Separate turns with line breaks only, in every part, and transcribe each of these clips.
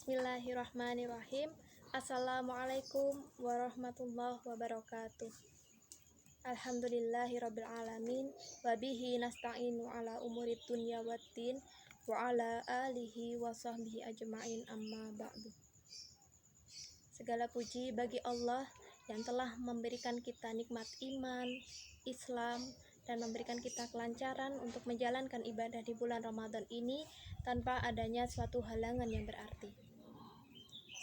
Bismillahirrahmanirrahim. Assalamualaikum warahmatullahi wabarakatuh. Alhamdulillahirabbil alamin wa bihi nasta'inu ala umurid dunya waddin wa ala alihi wa sahbihi ajma'in amma ba'du. Segala puji bagi Allah yang telah memberikan kita nikmat iman, Islam, dan memberikan kita kelancaran untuk menjalankan ibadah di bulan Ramadan ini tanpa adanya suatu halangan yang berarti.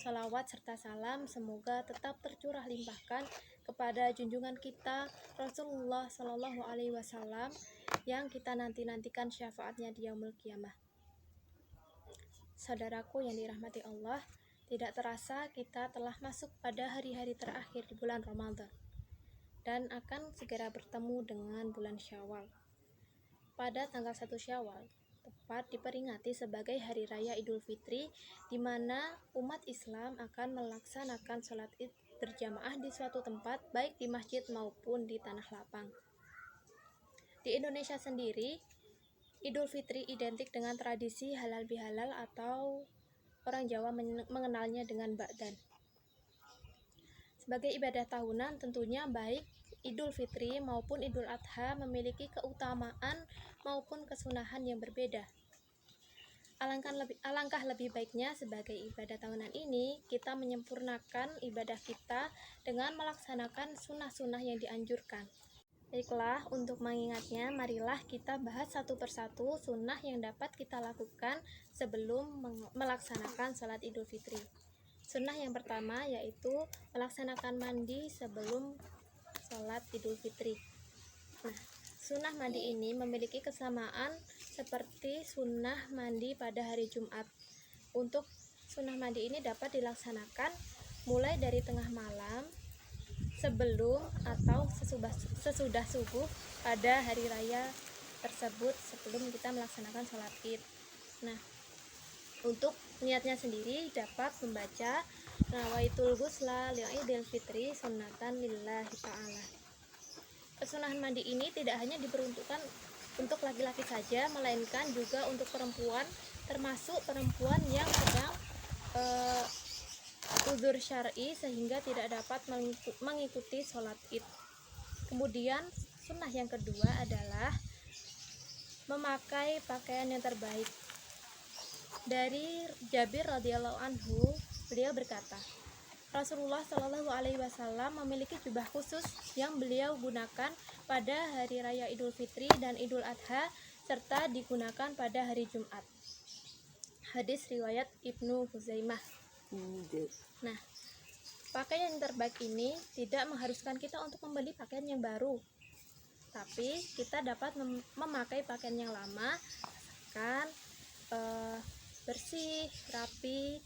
Salawat serta salam semoga tetap tercurah limpahkan kepada junjungan kita Rasulullah Shallallahu Alaihi Wasallam yang kita nantikan syafaatnya di yaumul qiyamah. Saudaraku yang dirahmati Allah, tidak terasa kita telah masuk pada hari-hari terakhir di bulan Ramadan dan akan segera bertemu dengan bulan Syawal. Pada tanggal 1 Syawal tepat diperingati sebagai Hari Raya Idul Fitri, di mana umat Islam akan melaksanakan sholat id berjamaah di suatu tempat, baik di masjid maupun di tanah lapang. Di Indonesia sendiri, Idul Fitri identik dengan tradisi halal bihalal atau orang Jawa mengenalnya dengan Ba'dan. Sebagai ibadah tahunan, tentunya baik Idul Fitri maupun Idul Adha memiliki keutamaan maupun kesunahan yang berbeda. Alangkah lebih baiknya sebagai ibadah tahunan ini kita menyempurnakan ibadah kita dengan melaksanakan sunnah-sunnah yang dianjurkan. Baiklah, untuk mengingatnya, marilah kita bahas satu persatu sunnah yang dapat kita lakukan sebelum melaksanakan sholat Idul Fitri. Sunnah yang pertama yaitu melaksanakan mandi sebelum sholat Idul Fitri. Nah, sunnah mandi ini memiliki kesamaan seperti sunnah mandi pada hari Jumat. Untuk sunnah mandi ini dapat dilaksanakan mulai dari tengah malam, sebelum atau sesudah subuh pada hari raya tersebut sebelum kita melaksanakan sholat id. Nah, untuk niatnya sendiri dapat membaca Nawaitul Ghusla li'idil fitri sunnatan lillahi ta'ala. Kesunahan mandi ini tidak hanya diperuntukkan untuk laki-laki saja, melainkan juga untuk perempuan, termasuk perempuan yang sedang uzur syar'i sehingga tidak dapat mengikuti sholat id. Kemudian sunnah yang kedua adalah memakai pakaian yang terbaik. Dari Jabir radhiyallahu anhu, beliau berkata, Rasulullah Shallallahu Alaihi Wasallam memiliki jubah khusus yang beliau gunakan pada hari raya Idul Fitri dan Idul Adha serta digunakan pada hari Jumat. Hadis riwayat Ibnu Huzaimah. Nah, pakaian yang terbaik ini tidak mengharuskan kita untuk membeli pakaian yang baru, tapi kita dapat memakai pakaian yang lama, asalkan bersih, rapi,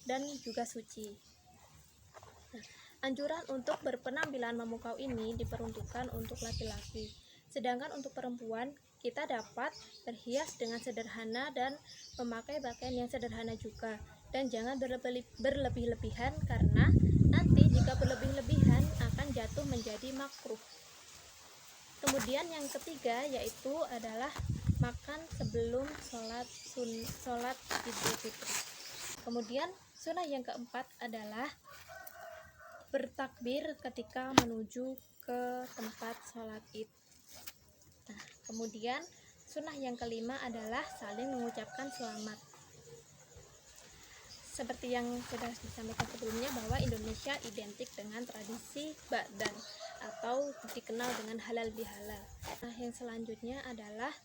dan juga suci. Nah, anjuran untuk berpenampilan memukau ini diperuntukkan untuk laki-laki, sedangkan untuk perempuan kita dapat berhias dengan sederhana dan memakai pakaian yang sederhana juga, dan jangan berlebih-lebihan karena nanti jika berlebih-lebihan akan jatuh menjadi makruh. Kemudian yang ketiga yaitu adalah makan sebelum sholat Idul Fitri. Kemudian sunnah yang keempat adalah bertakbir ketika menuju ke tempat sholat id. Nah, kemudian sunnah yang kelima adalah saling mengucapkan selamat. Seperti yang sudah disampaikan sebelumnya bahwa Indonesia identik dengan tradisi Ba'dan atau dikenal dengan halal bihalal. Nah, yang selanjutnya adalah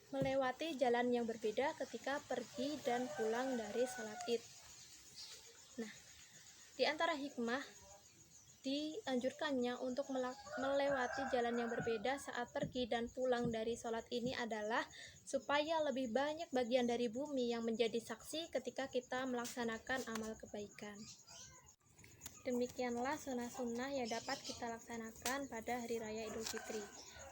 melewati jalan yang berbeda ketika pergi dan pulang dari sholat id. Nah, di antara hikmah dianjurkannya untuk melewati jalan yang berbeda saat pergi dan pulang dari sholat ini adalah supaya lebih banyak bagian dari bumi yang menjadi saksi ketika kita melaksanakan amal kebaikan. Demikianlah sunnah-sunnah yang dapat kita laksanakan pada Hari Raya Idul Fitri.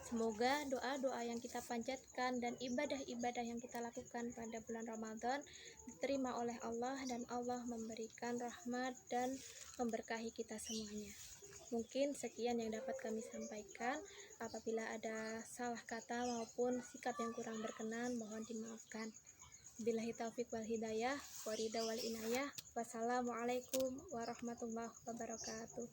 Semoga doa-doa yang kita panjatkan dan ibadah-ibadah yang kita lakukan pada bulan Ramadan diterima oleh Allah dan Allah memberikan rahmat dan memberkahi kita semuanya. Mungkin sekian yang dapat kami sampaikan. Apabila ada salah kata maupun sikap yang kurang berkenan, mohon dimaafkan. Billahi taufik wal hidayah, warida wal inayah. Wassalamualaikum warahmatullahi wabarakatuh.